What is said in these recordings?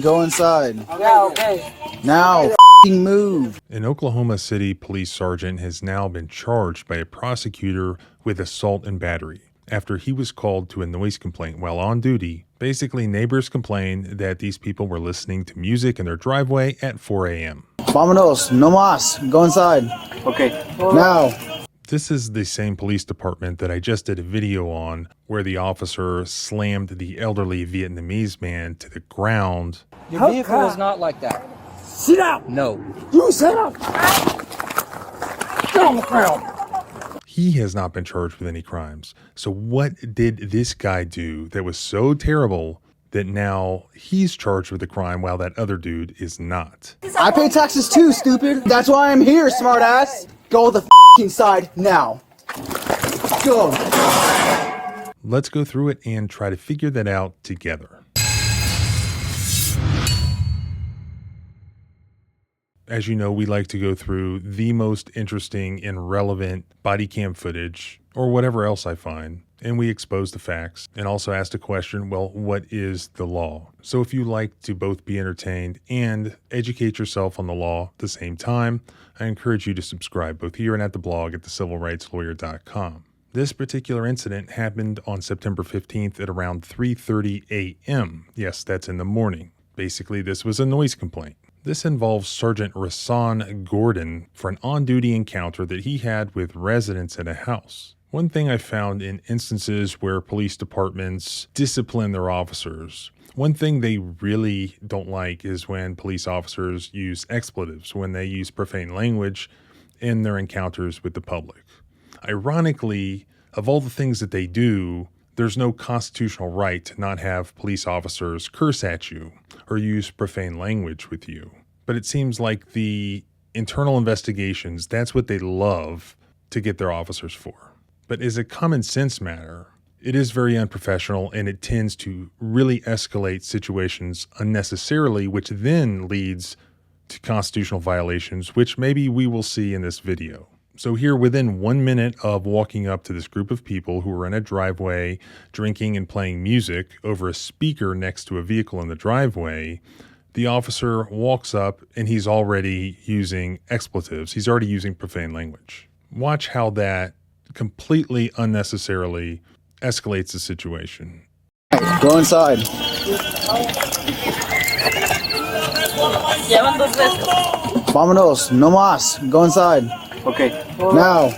Go inside. Yeah, okay. Now, move. An Oklahoma City police sergeant has now been charged by a prosecutor with assault and battery after he was called to a noise complaint while on duty. Basically, neighbors complained that these people were listening to music in their driveway at 4 a.m. Vámonos, no más. Go inside. Okay. Now. This is the same police department that I just did a video on where the officer slammed the elderly Vietnamese man to the ground. Your vehicle is not like that. Sit down. No. You sit down. Get on the ground. He has not been charged with any crimes. So what did this guy do that was so terrible that now he's charged with a crime while that other dude is not? I pay taxes too, stupid. That's why I'm here, smartass. Go the inside now. Go. Let's go through it and try to figure that out together. As you know, we like to go through the most interesting and relevant body cam footage or whatever else I find, and we expose the facts and also ask the question, well, what is the law? So if you like to both be entertained and educate yourself on the law at the same time, I encourage you to subscribe both here and at the blog at thecivilrightslawyer.com. This particular incident happened on September 15th at around 3:30 a.m. Yes, that's in the morning. Basically, this was a noise complaint. This involves Sergeant Rasan Gordon for an on-duty encounter that he had with residents at a house. One thing I found in instances where police departments discipline their officers, one thing they really don't like is when police officers use expletives, when they use profane language in their encounters with the public. Ironically, of all the things that they do, there's no constitutional right to not have police officers curse at you or use profane language with you. But it seems like the internal investigations, that's what they love to get their officers for. But as a common sense matter, it is very unprofessional and it tends to really escalate situations unnecessarily, which then leads to constitutional violations, which maybe we will see in this video. So here, within 1 minute of walking up to this group of people who were in a driveway, drinking and playing music over a speaker next to a vehicle in the driveway, the officer walks up and he's already using expletives. He's already using profane language. Watch how that completely unnecessarily escalates the situation. Go inside. Vámonos, no más. Go inside. Okay. Now.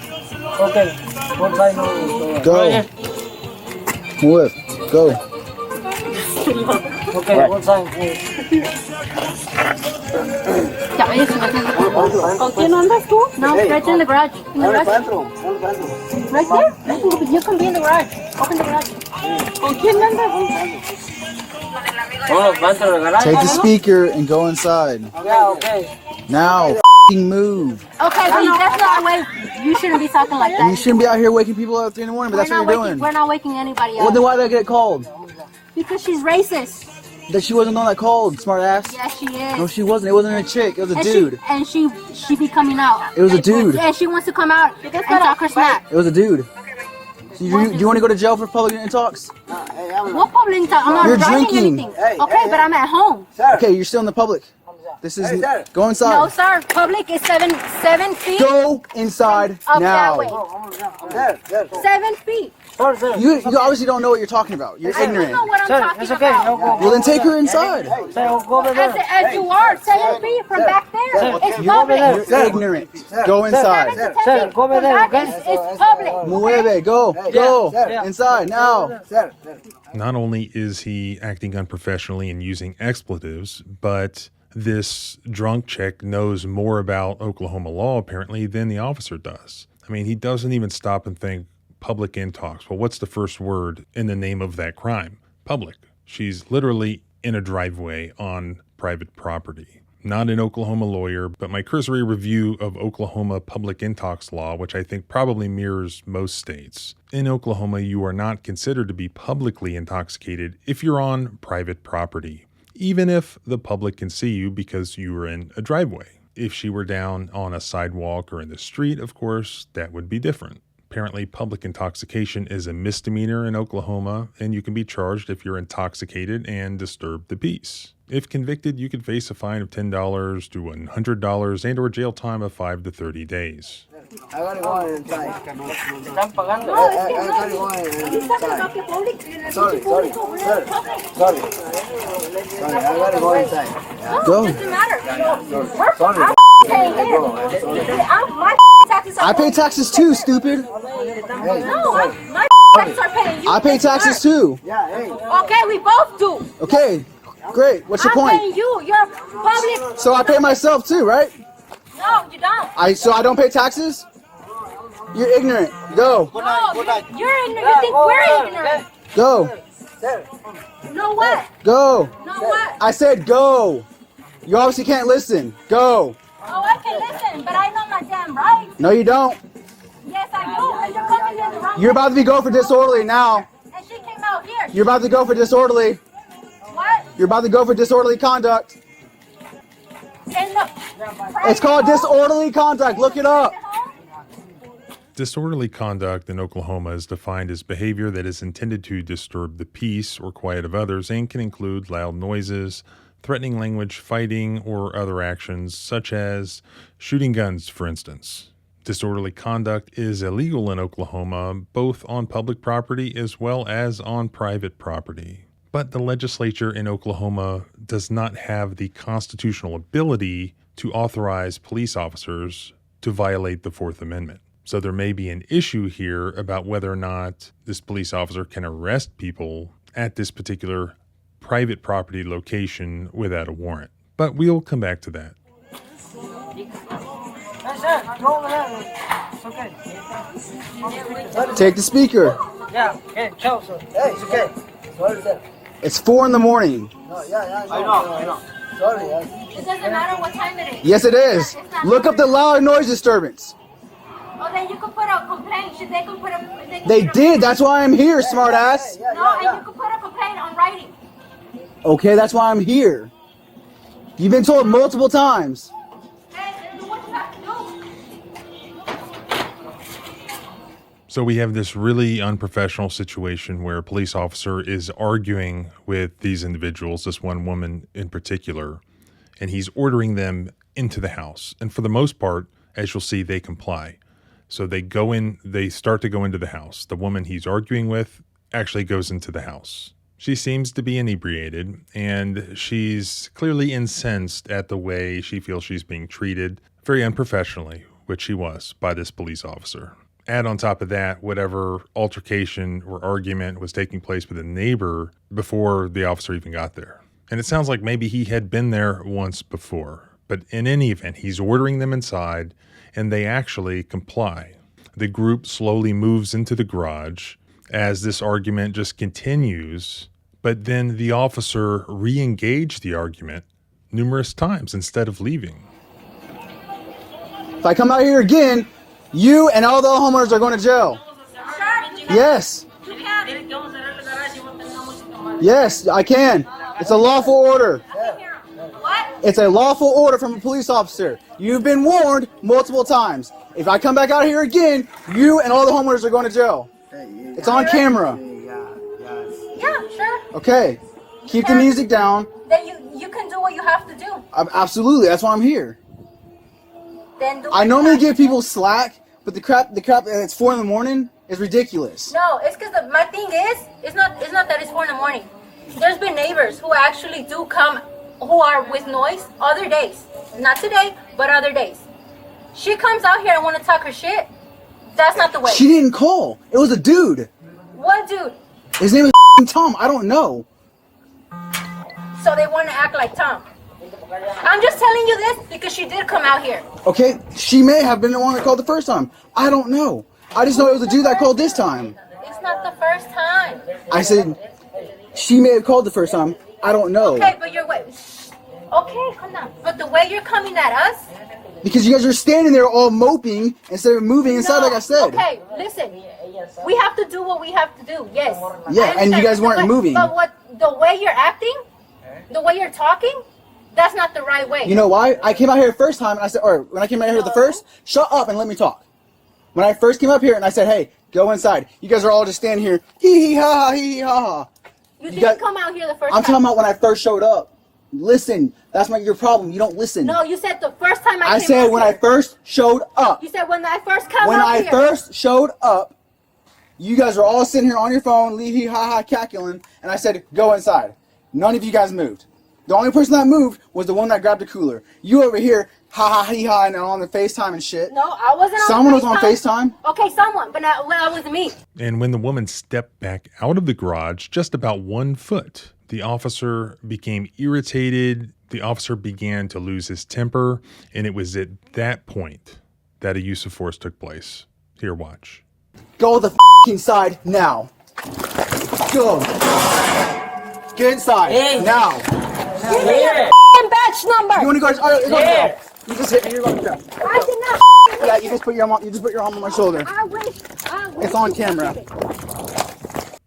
Okay. What time now? Go. Move. Go. Okay. What time? ¿Con quién andas tú? No, right in the garage. In the garage. Right there? You can be in the garage. Open the garage. ¿Con quién andas? Take the speaker and go inside. Yeah, okay. Now, move. Okay, but that's not the way. You shouldn't be talking like And you that. shouldn't be out here waking people up at 3 in the morning, but that's what you're doing. We're not waking anybody Well, up. then why did I get called? Because she's racist. That she wasn't the one that called, smart ass. Yes, she is. No, she wasn't. It wasn't a chick. It was a dude. She be coming out. It was a dude. Yeah, she wants to come out and talk her smack. It was a dude. So do you want to go to jail for public intox? What public talk? I'm not You're driving drinking. anything. Okay, but I'm at home. Okay, you're still in the public. This is go No, inside. sir. Public is seven feet. Go inside Up now. that way. 7 feet. You obviously don't know what you're talking about. You're I don't ignorant. know what I'm talking It's okay. about. No, go. Well, then take her inside. Go over there. As you are, 7 feet from back there. It's public. You're ignorant. Go inside. Sir, go over there, okay? It's public. Mueve. Go inside now. Not only is he acting unprofessionally and using expletives, but this drunk chick knows more about Oklahoma law apparently than the officer does. I mean, he doesn't even stop and think public intox. Well, what's the first word in the name of that crime? Public. She's literally in a driveway on private property. Not an Oklahoma lawyer, but my cursory review of Oklahoma public intox law, which I think probably mirrors most states. In Oklahoma, you are not considered to be publicly intoxicated if you're on private property, even if the public can see you because you were in a driveway. If she were down on a sidewalk or in the street, of course, that would be different. Apparently, public intoxication is a misdemeanor in Oklahoma, and you can be charged if you're intoxicated and disturb the peace. If convicted, you could face a fine of $10 to $100 and or jail time of 5 to 30 days. I gotta go inside. Están pagando. No, es que I no. gotta go He's talking about inside. the public. Sorry, Sorry, I gotta go inside. No, Go. it doesn't matter. Sorry. I'm paying him. My taxes are I pay taxes too, stupid. No, my taxes are paying you. I pay taxes too. Yeah, hey. Okay, we both do. Okay, great. What's your I'm point? paying you. You're public. So I pay myself too, right? No, you don't. So I don't pay taxes? You're ignorant. Go. No, you're ignorant. You think we're ignorant. Go. No what? Go. No what? I said go. You obviously can't listen. Go. Oh, I can listen, but I know my damn rights. No, you don't. Yes, I do. And you're coming in the wrong You're about to be going for disorderly now. And she came out here. You're about to go for disorderly. What? You're about to go for disorderly conduct. And look. It's called disorderly conduct. Look it up. Disorderly conduct in Oklahoma is defined as behavior that is intended to disturb the peace or quiet of others and can include loud noises, threatening language, fighting, or other actions such as shooting guns, for instance. Disorderly conduct is illegal in Oklahoma, both on public property as well as on private property. But the legislature in Oklahoma does not have the constitutional ability to authorize police officers to violate the Fourth Amendment. So there may be an issue here about whether or not this police officer can arrest people at this particular private property location without a warrant. But we'll come back to that. That's it. Go over there. It's okay. Take the speaker. Yeah, okay, ciao, sir. Hey, it's okay. Sorry, sir. It's 4 in the morning. No, yeah, I know. Sorry, It doesn't matter what time it is. Yes, it is. Look up the loud noise disturbance. Oh, then you could put a complaint. They could put a. They did. That's why I'm here, smartass. No, and you could put a complaint on writing. Okay, that's why I'm here. You've been told multiple times. Hey, do what you have to do. So we have this really unprofessional situation where a police officer is arguing with these individuals, this one woman in particular, and he's ordering them into the house. And for the most part, as you'll see, they comply. So they start to go into the house. The woman he's arguing with actually goes into the house. She seems to be inebriated, and she's clearly incensed at the way she feels she's being treated, very unprofessionally, which she was, by this police officer. Add on top of that, whatever altercation or argument was taking place with a neighbor before the officer even got there. And it sounds like maybe he had been there once before. But in any event, he's ordering them inside, and they actually comply. The group slowly moves into the garage as this argument just continues, but then the officer re-engaged the argument numerous times instead of leaving. If I come out here again, you and all the homeowners are going to jail. Yes. Yes, I can. It's a lawful order. What? It's a lawful order from a police officer. You've been warned multiple times. If I come back out here again, you and all the homeowners are going to jail. It's on camera. Yeah, sure. Okay. Keep the music down. Then you can do what you have to do. Absolutely. That's why I'm here. Then do I what normally you have give to people slack, but the crap it's 4 in the morning is ridiculous. do. No, it's because my thing is, it's not that it's 4 in the morning. There's been neighbors who actually do come, who are with noise other days. Not today, but other days. She comes out here and want to talk her shit. That's not the way. She didn't call. It was a dude. What dude? His name is Tom. I don't know. So they want to act like Tom. I'm just telling you this because she did come out here. Okay, she may have been the one that called the first time. I don't know. I just know it was a dude that called this time. It's not the first time. I said, she may have called the first time. I don't know. Okay, but you're wait. Okay, come down. But the way you're coming at us. Because you guys are standing there all moping instead of moving inside, like I said. Okay, listen. We have to do what we have to do. Yes. Yeah, I and you understand. guys weren't moving. But the way you're acting, the way you're talking, that's not the right way. You know why? I came out here the first time and I said, or when I came out here the first, shut up and let me talk. When I first came up here and I said, hey, go inside. You guys are all just standing here, hee hee ha ha, hee hee ha ha. You didn't come out here the first time. I'm talking about when I first showed up. Listen, that's not your problem. You don't listen. No, you said the first time I came said up when here. I first showed up. You said when I first come When up I here. first showed up, you guys are all sitting here on your phone, lee-hee, ha-ha, cackling, and I said, go inside. None of you guys moved. The only person that moved was the one that grabbed the cooler. You over here, ha-ha, hee-ha, and on the FaceTime and shit. No, I wasn't on Someone was on FaceTime. FaceTime? Okay, someone, but that wasn't me. And when the woman stepped back out of the garage just about 1 foot, the officer became irritated. The officer began to lose his temper, and it was at that point that a use of force took place. Here, watch. Go the inside now. Go. Get inside now. Give me your badge number. You want to go? Go. You just hit me. You're going to go. I did not. Yeah, you just put your arm on my shoulder. I wish. It's on camera.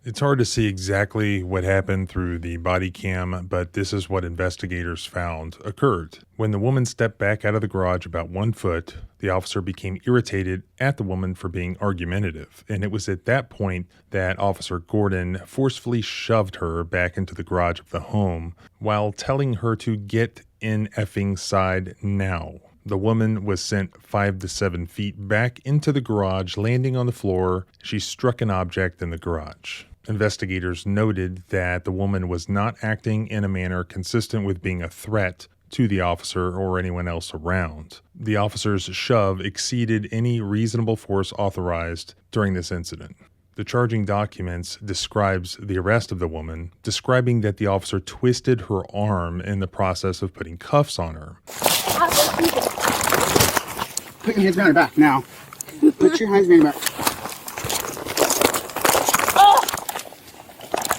It's hard to see exactly what happened through the body cam, but this is what investigators found occurred. When the woman stepped back out of the garage about 1 foot, the officer became irritated at the woman for being argumentative. And it was at that point that Officer Gordon forcefully shoved her back into the garage of the home while telling her to get in effing side now. The woman was sent 5 to 7 feet back into the garage, landing on the floor. She struck an object in the garage. Investigators noted that the woman was not acting in a manner consistent with being a threat to the officer or anyone else around. The officer's shove exceeded any reasonable force authorized during this incident. The charging documents describes the arrest of the woman, describing that the officer twisted her arm in the process of putting cuffs on her. Put your hands behind your back now. Put your hands behind your back.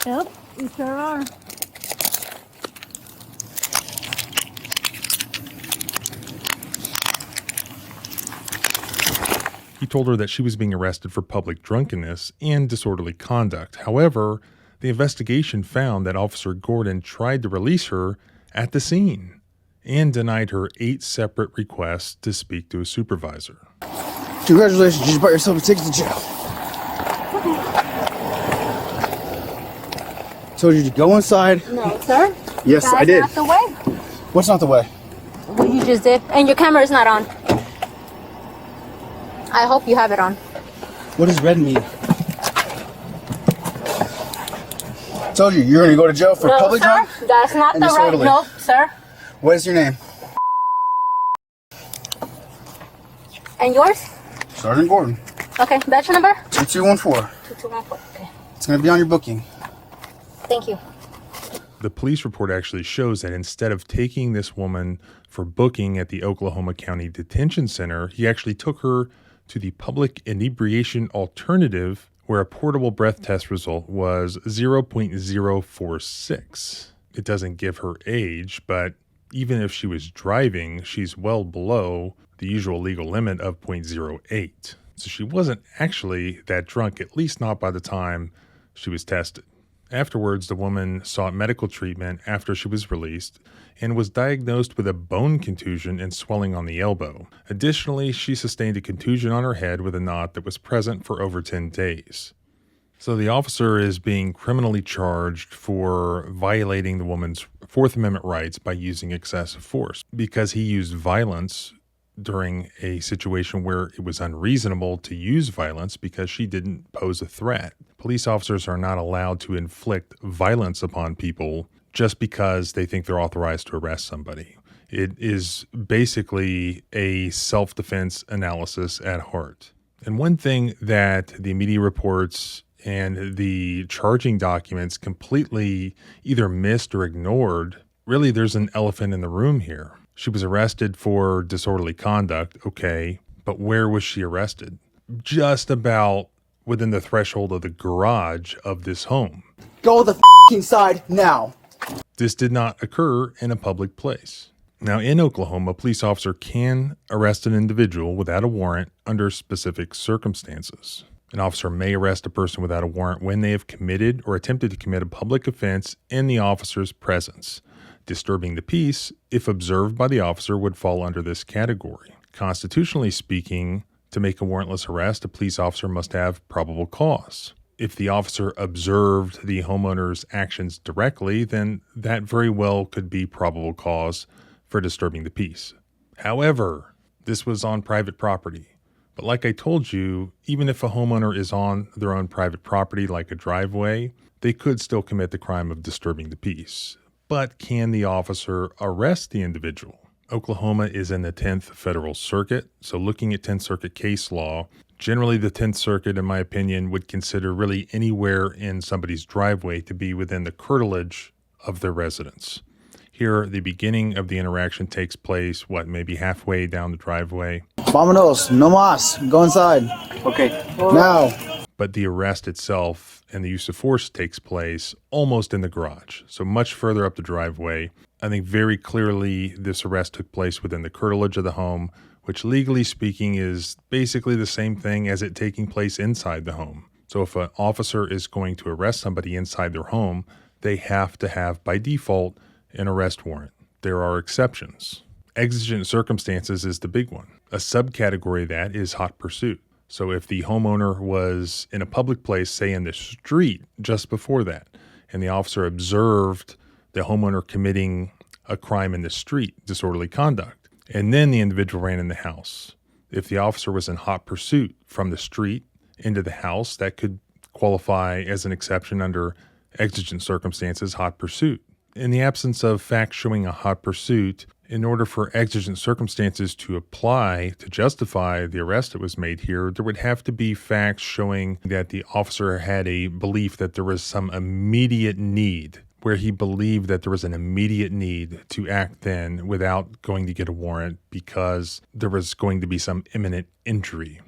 Yep, you sure are. He told her that she was being arrested for public drunkenness and disorderly conduct. However, the investigation found that Officer Gordon tried to release her at the scene and denied her 8 separate requests to speak to a supervisor. Congratulations, you just bought yourself a ticket to jail. Told you to go inside. No, sir. Yes, That's I did. not the way. What's not the way? What you just did. And your camera is not on. I hope you have it on. What does red mean? Told you, you're going to go to jail for No, public sir. drunk That's not and the right. disorderly. No, sir. What is your name? And yours? Sergeant Gordon. Okay, badge number? 2214. 2214. Okay. It's going to be on your booking. Thank you. The police report actually shows that instead of taking this woman for booking at the Oklahoma County Detention Center, he actually took her to the public inebriation alternative, where a portable breath test result was 0.046. It doesn't give her age, but even if she was driving, she's well below the usual legal limit of 0.08. So she wasn't actually that drunk, at least not by the time she was tested. Afterwards, the woman sought medical treatment after she was released and was diagnosed with a bone contusion and swelling on the elbow. Additionally, she sustained a contusion on her head with a knot that was present for over 10 days. So the officer is being criminally charged for violating the woman's Fourth Amendment rights by using excessive force because he used violence during a situation where it was unreasonable to use violence because she didn't pose a threat. Police officers are not allowed to inflict violence upon people just because they think they're authorized to arrest somebody. It is basically a self-defense analysis at heart. And one thing that the media reports and the charging documents completely either missed or ignored, really there's an elephant in the room here. She was arrested for disorderly conduct, okay, but where was she arrested? Just about within the threshold of the garage of this home. Go the inside now. This did not occur in a public place. Now, in Oklahoma, a police officer can arrest an individual without a warrant under specific circumstances. An officer may arrest a person without a warrant when they have committed or attempted to commit a public offense in the officer's presence. Disturbing the peace, if observed by the officer, would fall under this category. Constitutionally speaking, to make a warrantless arrest, a police officer must have probable cause. If the officer observed the homeowner's actions directly, then that very well could be probable cause for disturbing the peace. However, this was on private property. But like I told you, even if a homeowner is on their own private property, like a driveway, they could still commit the crime of disturbing the peace. But can the officer arrest the individual? Oklahoma is in the 10th Federal Circuit, so looking at 10th Circuit case law, generally the 10th Circuit, in my opinion, would consider really anywhere in somebody's driveway to be within the curtilage of their residence. Here, the beginning of the interaction takes place, maybe halfway down the driveway. Vámonos, no más, go inside. Okay. Now. But the arrest itself and the use of force takes place almost in the garage, so much further up the driveway. I think very clearly this arrest took place within the curtilage of the home, which legally speaking is basically the same thing as it taking place inside the home. So if an officer is going to arrest somebody inside their home, they have to have, by default, an arrest warrant. There are exceptions. Exigent circumstances is the big one. A subcategory of that is hot pursuit. So if the homeowner was in a public place, say in the street just before that, and the officer observed the homeowner committing a crime in the street, disorderly conduct, and then the individual ran in the house. If the officer was in hot pursuit from the street into the house, that could qualify as an exception under exigent circumstances, hot pursuit. In the absence of facts showing a hot pursuit, in order for exigent circumstances to apply to justify the arrest that was made here, there would have to be facts showing that the officer had a belief that there was some immediate need, where he believed that there was an immediate need to act then without going to get a warrant because there was going to be some imminent injury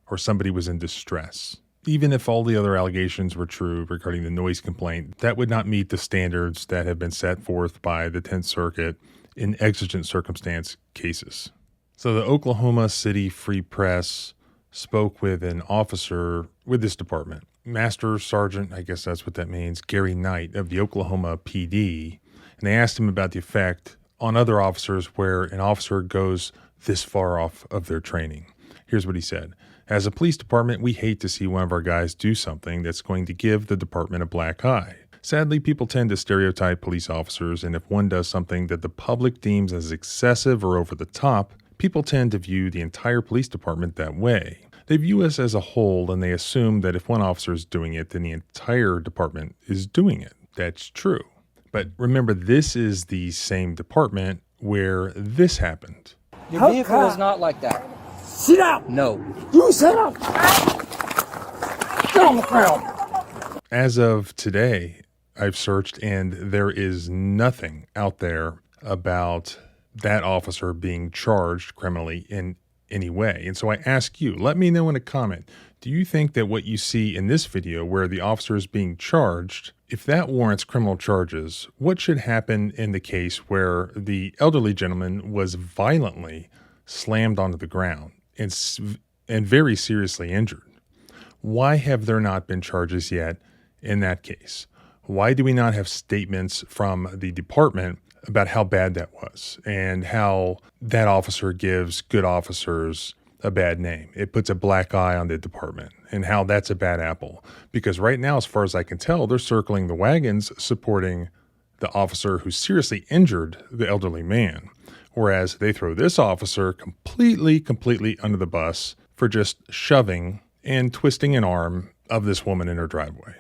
or somebody was in distress. Even if all the other allegations were true regarding the noise complaint, that would not meet the standards that have been set forth by the 10th Circuit in exigent circumstance cases. So the Oklahoma City Free Press spoke with an officer with this department, Master Sergeant, I guess that's what that means, Gary Knight of the Oklahoma PD, and they asked him about the effect on other officers where an officer goes this far off of their training. Here's what he said. As a police department, we hate to see one of our guys do something that's going to give the department a black eye. Sadly, people tend to stereotype police officers, and if one does something that the public deems as excessive or over the top, people tend to view the entire police department that way. They view us as a whole, and they assume that if one officer is doing it, then the entire department is doing it. That's true. But remember, this is the same department where this happened. Your vehicle is not like that. Sit down. No. You sit down. Get on the ground. As of today, I've searched and there is nothing out there about that officer being charged criminally in any way. And so I ask you, let me know in a comment, do you think that what you see in this video where the officer is being charged, if that warrants criminal charges, what should happen in the case where the elderly gentleman was violently slammed onto the ground and very seriously injured? Why have there not been charges yet in that case? Why do we not have statements from the department about how bad that was and how that officer gives good officers a bad name? It puts a black eye on the department and how that's a bad apple. Because right now, as far as I can tell, they're circling the wagons supporting the officer who seriously injured the elderly man, whereas they throw this officer completely under the bus for just shoving and twisting an arm of this woman in her driveway.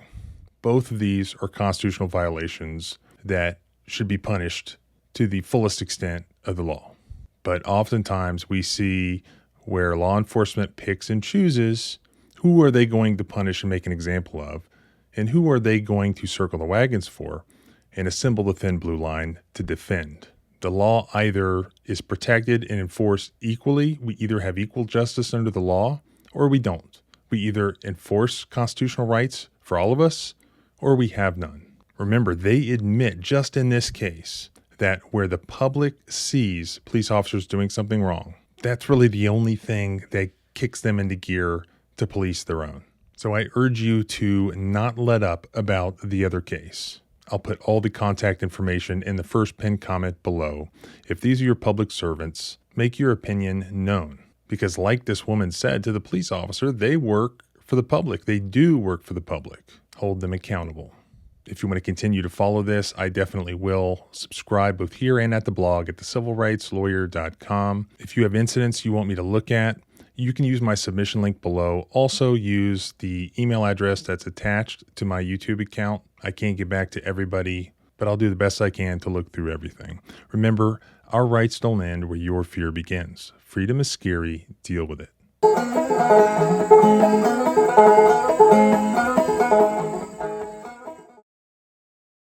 Both of these are constitutional violations that should be punished to the fullest extent of the law. But oftentimes we see where law enforcement picks and chooses who are they going to punish and make an example of, and who are they going to circle the wagons for and assemble the thin blue line to defend. The law either is protected and enforced equally. We either have equal justice under the law or we don't. We either enforce constitutional rights for all of us or we have none. Remember, they admit just in this case that where the public sees police officers doing something wrong, that's really the only thing that kicks them into gear to police their own. So I urge you to not let up about the other case. I'll put all the contact information in the first pinned comment below. If these are your public servants, make your opinion known. Because like this woman said to the police officer, they work for the public. They do work for the public. Hold them accountable. If you want to continue to follow this, I definitely will. Subscribe both here and at the blog at thecivilrightslawyer.com. If you have incidents you want me to look at, you can use my submission link below. Also use the email address that's attached to my YouTube account. I can't get back to everybody, but I'll do the best I can to look through everything. Remember, our rights don't end where your fear begins. Freedom is scary. Deal with it.